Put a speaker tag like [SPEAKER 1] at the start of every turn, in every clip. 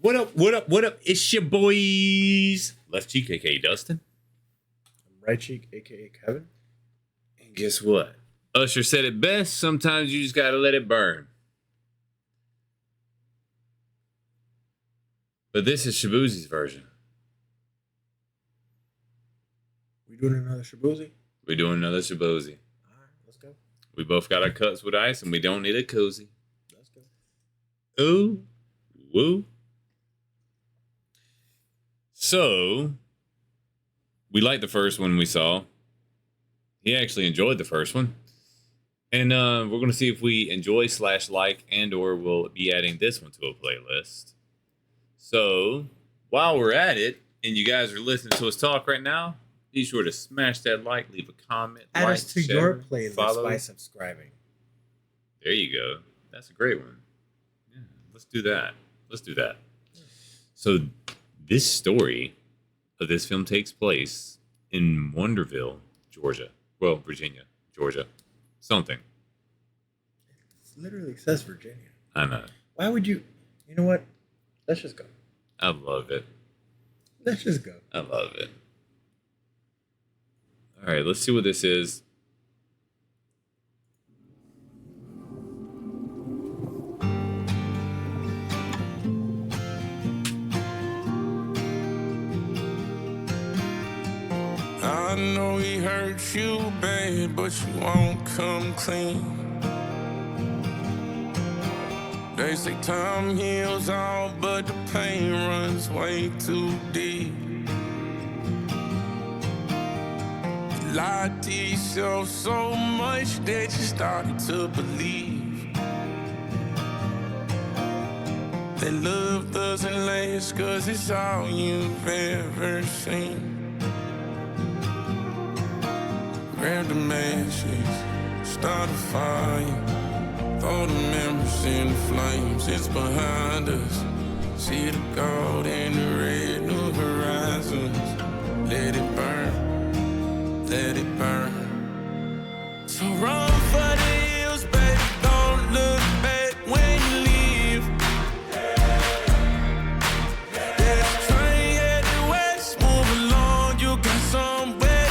[SPEAKER 1] What up? What up? What up? It's your boys. Left cheek, aka Dustin.
[SPEAKER 2] Right cheek, aka Kevin.
[SPEAKER 1] And guess what? Usher said it best. Sometimes you just gotta let it burn. But this is Shaboozey's version.
[SPEAKER 2] We doing another Shaboozey?
[SPEAKER 1] We're doing another Shaboozey.
[SPEAKER 2] All right, let's go.
[SPEAKER 1] We both got our cups with ice, and we don't need a cozy.
[SPEAKER 2] Let's go.
[SPEAKER 1] Ooh, woo. So, we liked the first one we saw. He actually enjoyed the first one. And we're going to see if we enjoy / like and or we'll be adding this one to a playlist. So, while we're at it, and you guys are listening to us talk right now, be sure to smash that like, leave a comment.
[SPEAKER 2] Add
[SPEAKER 1] like,
[SPEAKER 2] us to
[SPEAKER 1] share,
[SPEAKER 2] your playlist
[SPEAKER 1] follow.
[SPEAKER 2] by subscribing.
[SPEAKER 1] There you go. That's a great one. Yeah, let's do that. Let's do that. So, this story of this film takes place in Wonderville, Georgia. Well, Virginia, Georgia. Something.
[SPEAKER 2] It literally says Virginia.
[SPEAKER 1] I know.
[SPEAKER 2] Why would you? You know what? Let's just go.
[SPEAKER 1] I love it.
[SPEAKER 2] Let's just go.
[SPEAKER 1] I love it. All right, let's see what this is.
[SPEAKER 3] I know he hurt you, babe, but you won't come clean. They say time heals all, but the pain runs way too deep. You lied to yourself so much that you started to believe that love doesn't last, 'cause it's all you've ever seen. Grab the matches, start a fire. Throw the memories in the flames, it's behind us. See the gold and the red, new horizons. Let it burn, let it burn. So run for the hills, baby, don't look back when you leave. There's a train headed west, move along, you got somewhere.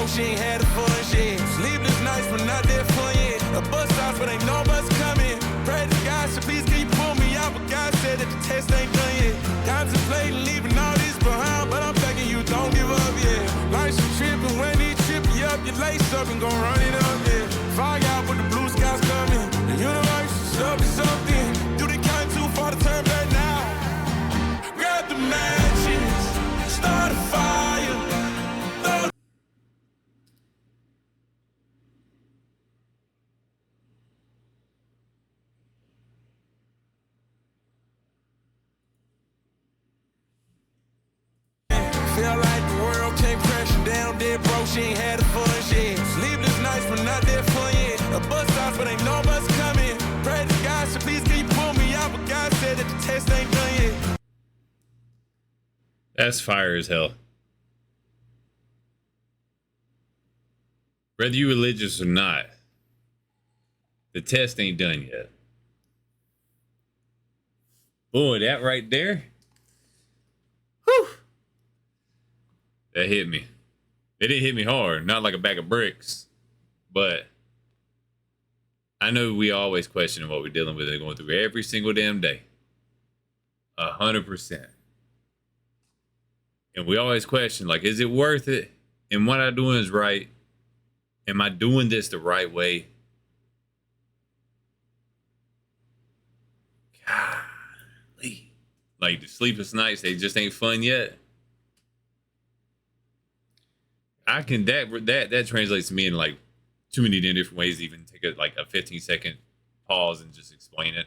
[SPEAKER 3] She ain't had a fun shit. Sleepless nights, but not that fun yet. A bus stops, but ain't no bus coming. Pray to God, so please can you pull me out? But God said that the test ain't done yet. Contemplating leaving all this behind, but I'm begging you, don't give up yet. Life's a trip, and when they trip you up, you lace up and gon' run it up, yeah. Fire out, but the blue skies coming. The universe is up to something. Do they count too far to turn back now? Grab the matches, start a fire. Feel like the world came crashing down, dead broke, she ain't had a fun shit. Sleepless nights, but not that fun yet. A bus stops, but ain't no bus coming. Pray to God, so please can you pull me out? But God said that the test ain't done yet.
[SPEAKER 1] That's fire as hell. Whether you religious or not, the test ain't done yet. Boy, that right there. Whew. That hit me. It didn't hit me hard, not like a bag of bricks. But I know we always question what we're dealing with and going through every single damn day. 100%. And we always question, like, is it worth it? And what I'm doing is right. Am I doing this the right way? Golly. Like, the sleepless nights, they just ain't fun yet. I can that translates to me in like too many different ways to even take a 15-second pause and just explain it.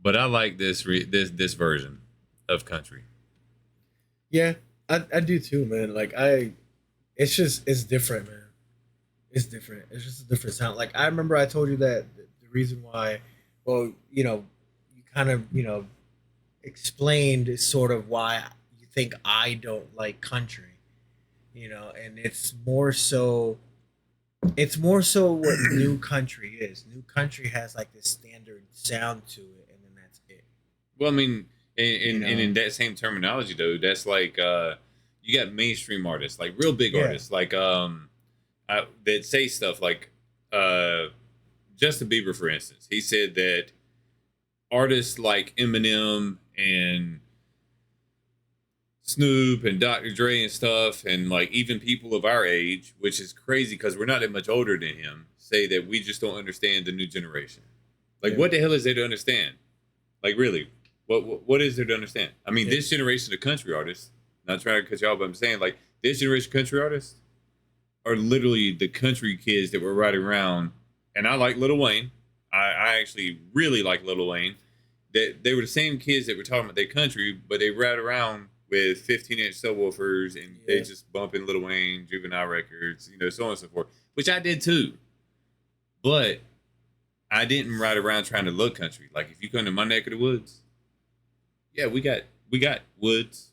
[SPEAKER 1] But I like this this version of country.
[SPEAKER 2] Yeah, I do too, man. Like it's different, man. It's different. It's just a different sound. Like I remember I told you that the reason why, well, you kind of, explained sort of why you think I don't like country, and it's more so what new country is. New country has like this standard sound to it, and then that's it.
[SPEAKER 1] Well, I mean,
[SPEAKER 2] You
[SPEAKER 1] and in
[SPEAKER 2] know?
[SPEAKER 1] that same terminology though, that's like you got mainstream artists, like real big
[SPEAKER 2] Yeah.
[SPEAKER 1] artists, like that say stuff like uh Justin Bieber, for instance. He said that artists like Eminem and Snoop and Dr. Dre and stuff, and like even people of our age, which is crazy because we're not that much older than him, say that we just don't understand the new generation. Like,
[SPEAKER 2] Yeah.
[SPEAKER 1] what the hell is there to understand? Like, really, what is there to understand? I mean,
[SPEAKER 2] Yeah.
[SPEAKER 1] this generation of country artists. Not trying to cut you off, but I'm saying like this generation of country artists are literally the country kids that were riding around. And I like Lil Wayne. I actually really like Lil Wayne. That they were the same kids that were talking about their country, but they ride around with 15-inch subwoofers and they
[SPEAKER 2] Yeah.
[SPEAKER 1] just bumping Lil Wayne, Juvenile records, so on and so forth, which I did too. But I didn't ride around trying to look country. Like if you come to my neck of the woods, yeah, we got woods.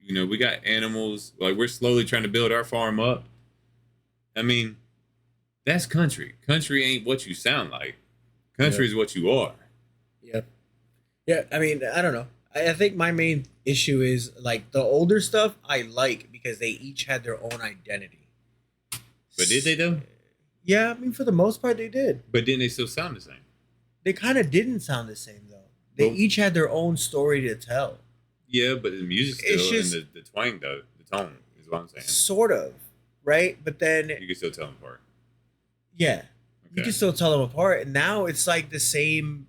[SPEAKER 1] We got animals. Like we're slowly trying to build our farm up. I mean, that's country. Country ain't what you sound like. Country is what you are.
[SPEAKER 2] Yep. Yeah, I mean, I don't know. I think my main issue is like the older stuff I like because they each had their own identity.
[SPEAKER 1] But did they though?
[SPEAKER 2] Yeah, I mean, for the most part, they did.
[SPEAKER 1] But didn't they still sound the same?
[SPEAKER 2] They kind of didn't sound the same though. They
[SPEAKER 1] Well-
[SPEAKER 2] each had their own story to tell.
[SPEAKER 1] Yeah, but the music still
[SPEAKER 2] It's just-
[SPEAKER 1] and the twang though, the tone is what I'm saying.
[SPEAKER 2] Sort of, right? But then,
[SPEAKER 1] You can still tell them apart.
[SPEAKER 2] yeah, you
[SPEAKER 1] Okay.
[SPEAKER 2] can still tell them apart. And now it's like the same.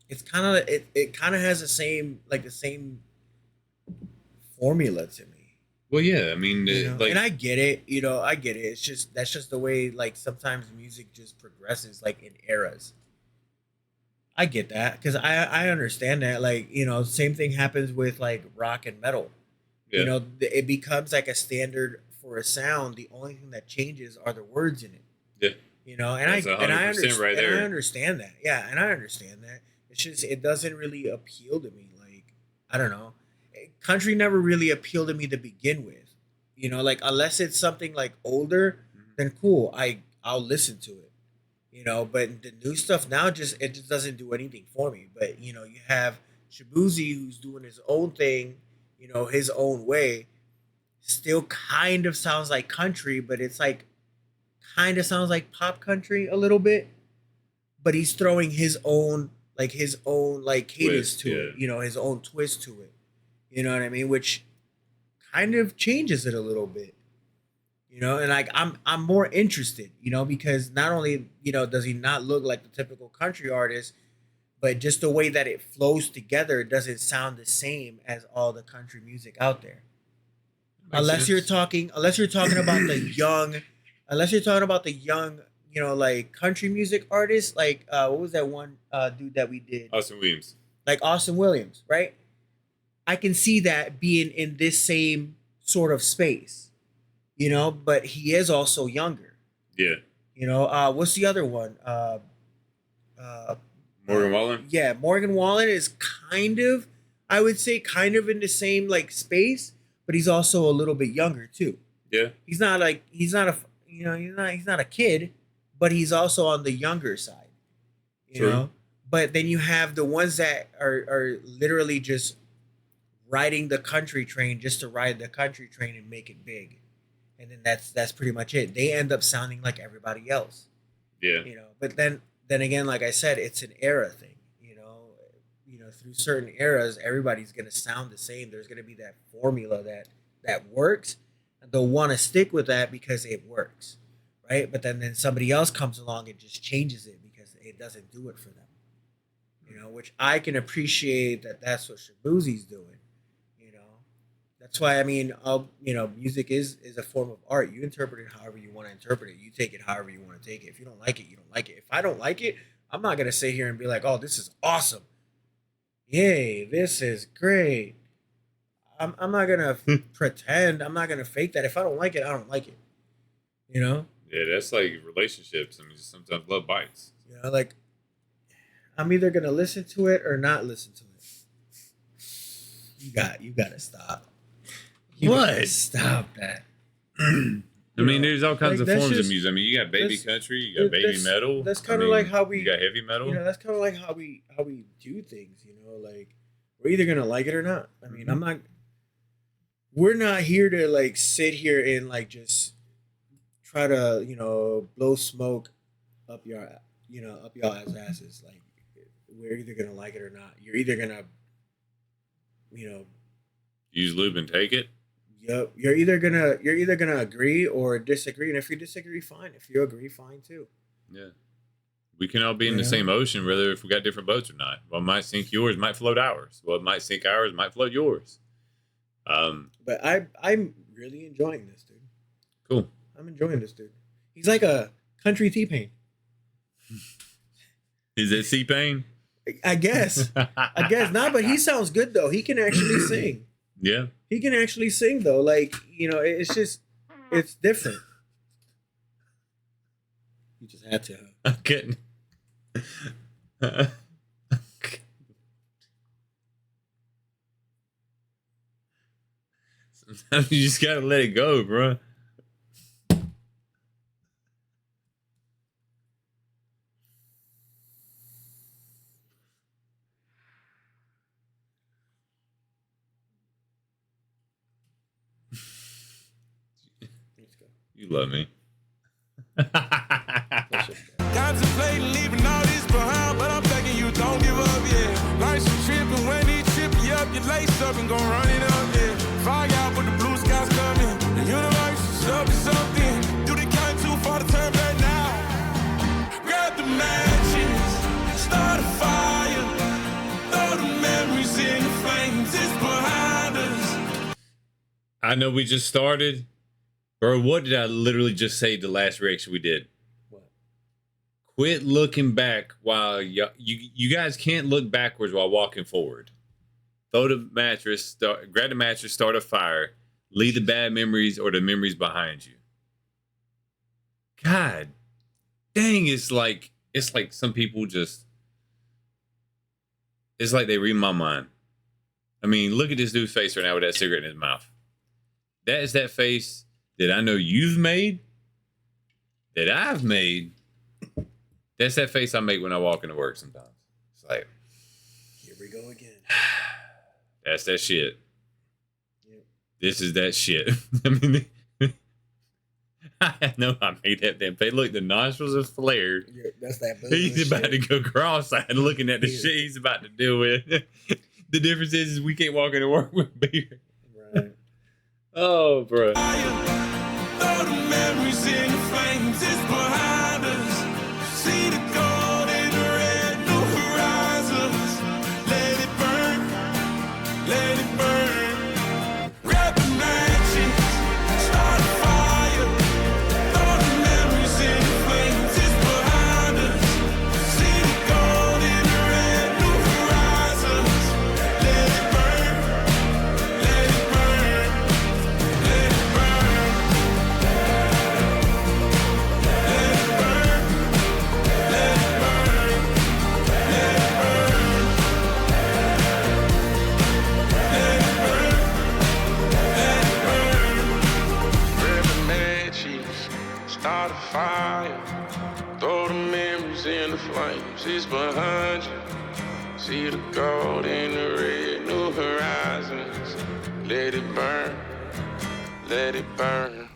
[SPEAKER 2] It's kind of it kind of has the same formula to me.
[SPEAKER 1] Well, yeah, I mean, like,
[SPEAKER 2] And I get it, I get it. It's just that's just the way like sometimes music just progresses like in eras. I get that because I understand that, like, same thing happens with like rock and metal.
[SPEAKER 1] yeah,
[SPEAKER 2] It becomes like a standard for a sound. The only thing that changes are the words in it.
[SPEAKER 1] yeah,
[SPEAKER 2] And
[SPEAKER 1] That's 100% right
[SPEAKER 2] and I
[SPEAKER 1] there.
[SPEAKER 2] understand that. Yeah, and I understand that. It's just it doesn't really appeal to me. Like, I don't know. Country never really appealed to me to begin with. Like unless it's something like older, then cool. I'll listen to it. But the new stuff now it just doesn't do anything for me. But you have Shaboozey who's doing his own thing, his own way. Still kind of sounds like country, but it's like kind of sounds like pop country a little bit. But he's throwing his own cadence
[SPEAKER 1] Twist,
[SPEAKER 2] to
[SPEAKER 1] yeah.
[SPEAKER 2] it, his own twist to it. You know what I mean? Which kind of changes it a little bit. And like I'm more interested, because not only, does he not look like the typical country artist, but just the way that it flows together doesn't sound the same as all the country music out there. Unless you're talking about the young, like country music artists, like what was that one dude that we did?
[SPEAKER 1] Austin Williams.
[SPEAKER 2] Like Austin Williams, right? I can see that being in this same sort of space, but he is also younger.
[SPEAKER 1] Yeah,
[SPEAKER 2] What's the other one?
[SPEAKER 1] Morgan Wallen.
[SPEAKER 2] Yeah, Morgan Wallen is I would say kind of in the same like space, but he's also a little bit younger too.
[SPEAKER 1] Yeah,
[SPEAKER 2] He's not he's not a kid, but he's also on the younger side.
[SPEAKER 1] True.
[SPEAKER 2] But then you have the ones that are literally just riding the country train just to ride the country train and make it big. And then that's pretty much it. They end up sounding like everybody else.
[SPEAKER 1] yeah.
[SPEAKER 2] But then again, like I said, it's an era thing. Through certain eras, everybody's gonna sound the same. There's gonna be that formula that works, and they'll want to stick with that because it works, right? But then somebody else comes along and just changes it because it doesn't do it for them. Which I can appreciate that's what Shaboozey's doing. That's why I mean, music is a form of art. You interpret it however you want to interpret it. You take it however you want to take it. If you don't like it, you don't like it. If I don't like it, I'm not gonna sit here and be like, "Oh, this is awesome! Yay, this is great." I'm not gonna pretend. I'm not gonna fake that. If I don't like it, I don't like it. You know.
[SPEAKER 1] Yeah, that's like relationships. I mean, sometimes love bites.
[SPEAKER 2] Like I'm either gonna listen to it or not listen to it. You gotta stop. You gotta stop that.
[SPEAKER 1] I mean, there's all kinds
[SPEAKER 2] like,
[SPEAKER 1] of forms
[SPEAKER 2] just,
[SPEAKER 1] of music. I mean, you got baby country, you got baby metal.
[SPEAKER 2] That's kind of like how we.
[SPEAKER 1] You got heavy metal.
[SPEAKER 2] That's kind of like how we do things. Like we're either gonna like it or not. I mean, I'm not. We're not here to like sit here and like just try to blow smoke up y'all's asses. Like we're either gonna like it or not. You're either gonna
[SPEAKER 1] use lube and take it.
[SPEAKER 2] Yep. You're either gonna agree or disagree, and if you disagree, fine. If you agree, fine too.
[SPEAKER 1] Yeah, we can all be in the same ocean, whether if we got different boats or not. Well, it might sink yours, might float ours. Well, it might sink ours, might float yours.
[SPEAKER 2] But I'm really enjoying this, dude.
[SPEAKER 1] Cool.
[SPEAKER 2] I'm enjoying this, dude. He's like a country T-Pain.
[SPEAKER 1] Is it C-Pain?
[SPEAKER 2] I guess. Not, but he sounds good though. He can actually sing.
[SPEAKER 1] Yeah.
[SPEAKER 2] He can actually sing though. Like, it's different. You just had to.
[SPEAKER 1] I'm kidding. Sometimes you just gotta let it go, bro. You love me.
[SPEAKER 3] Contemplating leaving all this behind, but I'm begging you, don't give up, yeah. Life's a trip, and when he trip you up, you lace up and gon' run it up, yeah. Fly out, but the blue skies coming. The universe is up to something. Do they count too far to turn back now? Grab the matches, start a fire. Throw the memories in the flames, it's behind us.
[SPEAKER 1] I know we just started. Bro, what did I literally just say the last reaction we did?
[SPEAKER 2] What?
[SPEAKER 1] Quit looking back while you guys can't look backwards while walking forward. Throw the mattress, grab the mattress, start a fire, leave the bad memories or the memories behind you. God dang, it's like some people just, it's like they read my mind. I mean, look at this dude's face right now with that cigarette in his mouth. That is that face that I know you've made, that I've made. That's that face I make when I walk into work sometimes. It's like,
[SPEAKER 2] here we go again.
[SPEAKER 1] That's that shit.
[SPEAKER 2] Yep.
[SPEAKER 1] This is that shit. I mean, I know I made that damn face. Look, the nostrils are flared.
[SPEAKER 2] Yeah, that's that.
[SPEAKER 1] He's about
[SPEAKER 2] shit.
[SPEAKER 1] to go cross-eyed looking at the shit he's about to deal with. The difference is we can't walk into work with beer.
[SPEAKER 2] Right.
[SPEAKER 1] Oh, bro.
[SPEAKER 3] Throw the memories in the flames, it's behind us. See the gold in the red, new horizons. Let it burn, let it burn. Grab the matches, start a fire. Throw the memories in the flames, it's behind us. See the gold in the red, new horizons. Let it burn, let it burn, let it burn. Start a fire, throw the memories in the flames, it's behind you. See the gold in the red, new horizons. Let it burn, let it burn.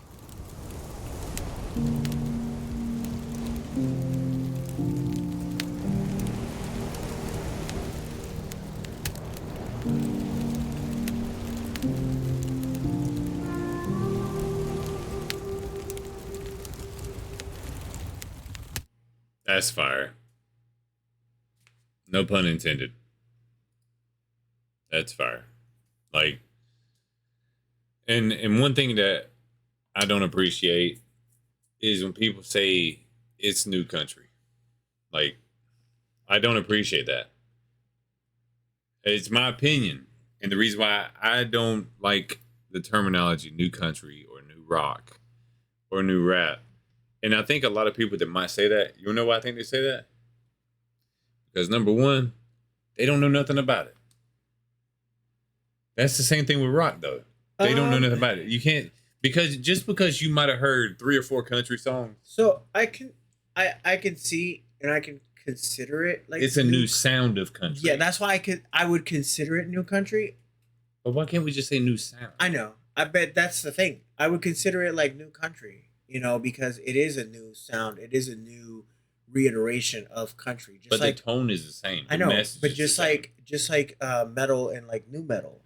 [SPEAKER 1] That's fire. No pun intended. That's fire. Like, And one thing that I don't appreciate is when people say it's new country. Like, I don't appreciate that. It's my opinion. And the reason why I don't like the terminology new country or new rock or new rap. And I think a lot of people that might say that, you know why I think they say that? Because number one, they don't know nothing about it. That's the same thing with rock, though. They don't know nothing about it. You can't, because you might have heard 3 or 4 country songs.
[SPEAKER 2] So I can see and I can consider it like
[SPEAKER 1] it's a new sound of country.
[SPEAKER 2] Yeah, that's why I would consider it new country.
[SPEAKER 1] But why can't we just say new sound?
[SPEAKER 2] I know. I bet that's the thing. I would consider it like new country, because it is a new sound. It is a new reiteration of country.
[SPEAKER 1] But the tone is the same.
[SPEAKER 2] I know, but just like metal and like new metal,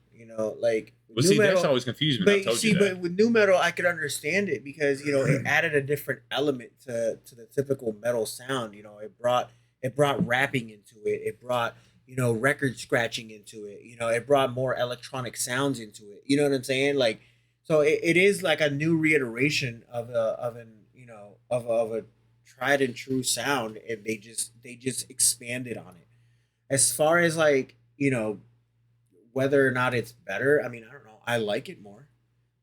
[SPEAKER 2] like.
[SPEAKER 1] Well, see, metal, that's always confused me.
[SPEAKER 2] But with new metal, I could understand it because it added a different element to the typical metal sound. It brought rapping into it. It brought record scratching into it. It brought more electronic sounds into it. You know what I'm saying? Like, so it is like a new reiteration of a tried and true sound, and they just expanded on it. As far as like whether or not it's better, I mean, I don't know. I like it more,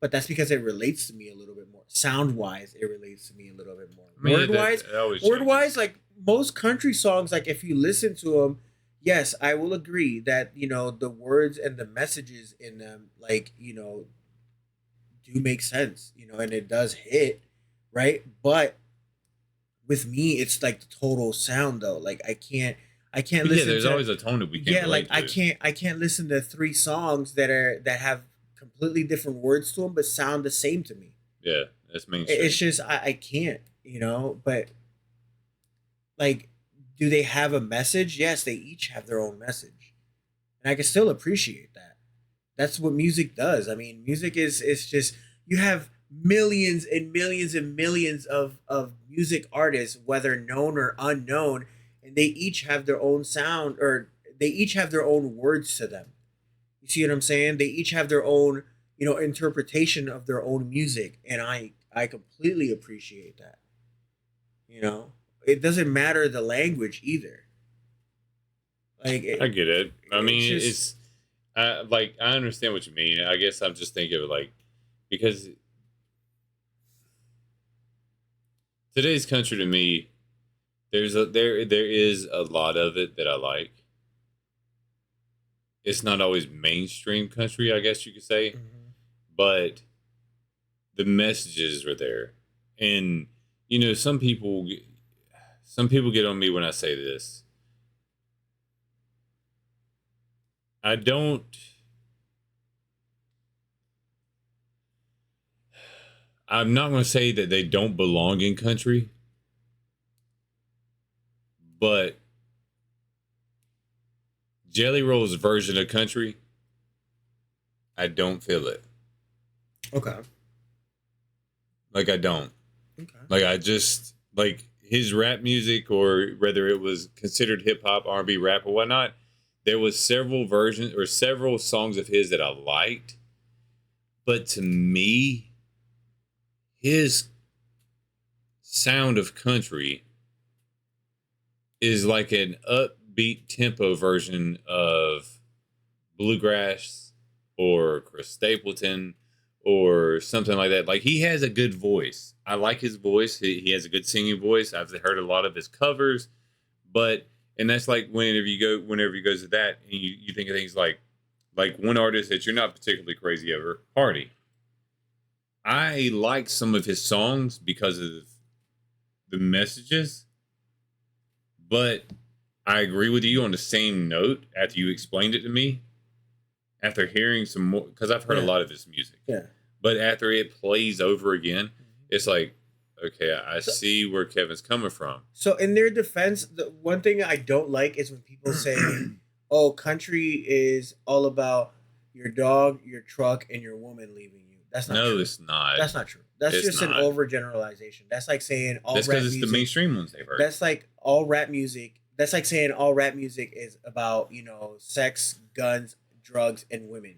[SPEAKER 2] but that's because it relates to me a little bit more. Sound wise, it relates to me a little bit more. Word wise, like most country songs, like if you listen to them, yes, I will agree that the words and the messages in them, like do make sense, and it does hit, right? But with me, it's like the total sound though. Like I can't listen.
[SPEAKER 1] Yeah, there's always a tone that we can't.
[SPEAKER 2] Yeah, like I can't listen to 3 songs that have completely different words to them but sound the same to me.
[SPEAKER 1] Yeah, that's mainstream.
[SPEAKER 2] It's just I can't, But like, do they have a message? Yes, they each have their own message, and I can still appreciate that. That's what music does. I mean, music is just you have millions and millions and millions of music artists, whether known or unknown. And they each have their own sound, or they each have their own words to them. You see what I'm saying? They each have their own, interpretation of their own music. And I completely appreciate that. It doesn't matter the language either. Like
[SPEAKER 1] I get it. I mean, I understand what you mean. I guess I'm just thinking of like, because today's country to me, there is a lot of it that I like. It's not always mainstream country, I guess you could say, but the messages are there. And some people get on me when I say this. I'm not going to say that they don't belong in country. But Jelly Roll's version of country, I don't feel it.
[SPEAKER 2] Okay.
[SPEAKER 1] Like, I don't.
[SPEAKER 2] Okay.
[SPEAKER 1] Like, I just, like, his rap music, or whether it was considered hip-hop, R&B, rap, or whatnot, there was several versions or several songs of his that I liked. But to me, his sound of country is like an upbeat tempo version of bluegrass or Chris Stapleton or something like that. Like, he has a good voice. I like his voice. He has a good singing voice. I've heard a lot of his covers, and that's like whenever you go to that and you think of things like one artist that you're not particularly crazy over, Hardy. I like some of his songs because of the messages. But I agree with you on the same note after you explained it to me. After hearing some more, because I've heard a lot of his music.
[SPEAKER 2] Yeah.
[SPEAKER 1] But after it plays over again, it's like, okay, I see where Kevin's coming from.
[SPEAKER 2] So in their defense, the one thing I don't like is when people say, oh, country is all about your dog, your truck, and your woman leaving you. That's not true. No,
[SPEAKER 1] it's not.
[SPEAKER 2] That's not true. That's just an overgeneralization. That's like saying all rap music. That's because it's
[SPEAKER 1] the mainstream ones they've heard.
[SPEAKER 2] That's like all rap music. That's like saying all rap music is about, sex, guns, drugs, and women.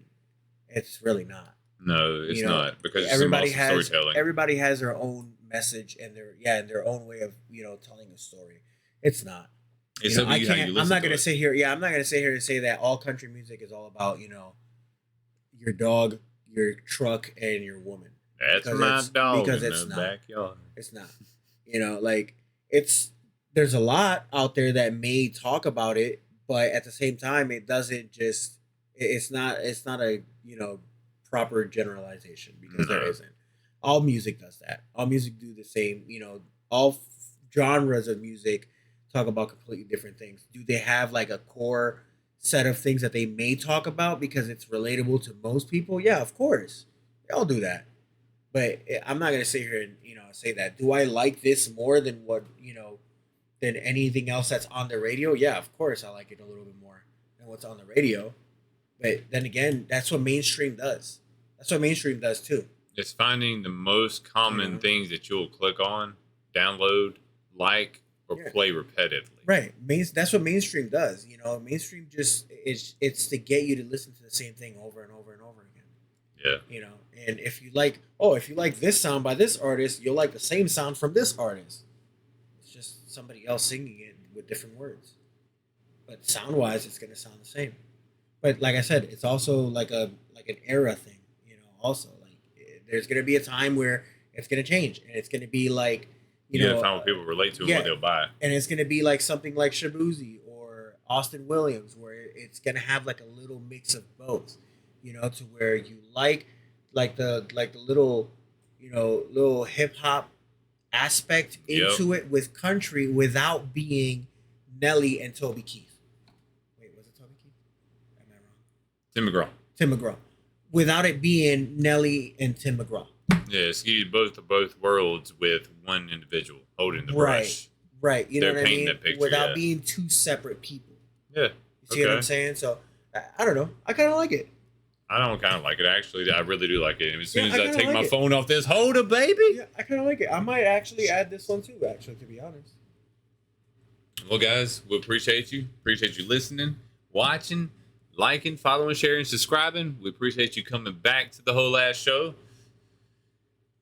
[SPEAKER 2] It's really not.
[SPEAKER 1] No, it's
[SPEAKER 2] You know,
[SPEAKER 1] not because it's
[SPEAKER 2] everybody
[SPEAKER 1] mostly
[SPEAKER 2] has
[SPEAKER 1] storytelling.
[SPEAKER 2] everybody has their own message and their own way of telling a story. It's not.
[SPEAKER 1] It's up to you how you listen
[SPEAKER 2] I'm not
[SPEAKER 1] to
[SPEAKER 2] gonna
[SPEAKER 1] it.
[SPEAKER 2] sit here. Yeah, I'm not gonna sit here and say that all country music is all about your dog, your truck, and your woman.
[SPEAKER 1] That's
[SPEAKER 2] Because
[SPEAKER 1] my dog
[SPEAKER 2] because
[SPEAKER 1] in
[SPEAKER 2] it's
[SPEAKER 1] the
[SPEAKER 2] not.
[SPEAKER 1] backyard.
[SPEAKER 2] It's not. Like it's there's a lot out there that may talk about it, but at the same time, it doesn't just. It's not a proper generalization because there
[SPEAKER 1] No.
[SPEAKER 2] isn't. All music does that. All music do the same. All genres of music talk about completely different things. Do they have like a core set of things that they may talk about because it's relatable to most people? Yeah, of course. They all do that. But I'm not gonna sit here and say that. Do I like this more than than anything else that's on the radio? Yeah, of course I like it a little bit more than what's on the radio. But then again, that's what mainstream does. That's what mainstream does too.
[SPEAKER 1] It's finding the most common things that you'll click on, download, like, or play repetitively.
[SPEAKER 2] Right. That's what mainstream does. Mainstream just it's to get you to listen to the same thing over and over and over again.
[SPEAKER 1] Yeah.
[SPEAKER 2] And if you like this sound by this artist, you'll like the same sound from this artist. It's just somebody else singing it with different words. But sound wise, it's gonna sound the same. But like I said, it's also like an era thing. Also like there's gonna be a time where it's gonna change, and it's gonna be like
[SPEAKER 1] you gotta find what people relate to and what they'll buy.
[SPEAKER 2] And it's gonna be like something like Shaboozey or Austin Williams, where it's gonna have like a little mix of both. To where you like the little little hip hop aspect into it with country without being Nelly and Toby Keith. Wait, was it Toby Keith? Am I wrong?
[SPEAKER 1] Tim McGraw.
[SPEAKER 2] Tim McGraw. Without it being Nelly and Tim McGraw.
[SPEAKER 1] Yeah, it's you both worlds with one individual holding the brush.
[SPEAKER 2] Right. You know what I mean?
[SPEAKER 1] That picture,
[SPEAKER 2] without being two separate people.
[SPEAKER 1] Yeah.
[SPEAKER 2] You see what I'm saying? So I don't know. I kind of like it.
[SPEAKER 1] I don't kind of like it, actually. I really do like it. As soon as I take
[SPEAKER 2] like
[SPEAKER 1] my phone off this holder, baby.
[SPEAKER 2] Yeah, I kind of like it. I might actually add this one too, actually, to be honest.
[SPEAKER 1] Well, guys, we appreciate you. Appreciate you listening, watching, liking, following, sharing, subscribing. We appreciate you coming back to the whole ass show.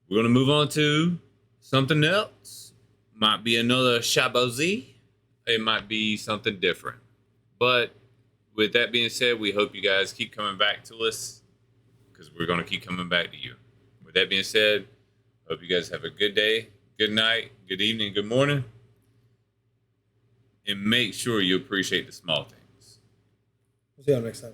[SPEAKER 1] We're going to move on to something else. Might be another Shaboozey. It might be something different. But with that being said, we hope you guys keep coming back to us because we're going to keep coming back to you. With that being said, hope you guys have a good day, good night, good evening, good morning. And make sure you appreciate the small things.
[SPEAKER 2] We'll see you all next time.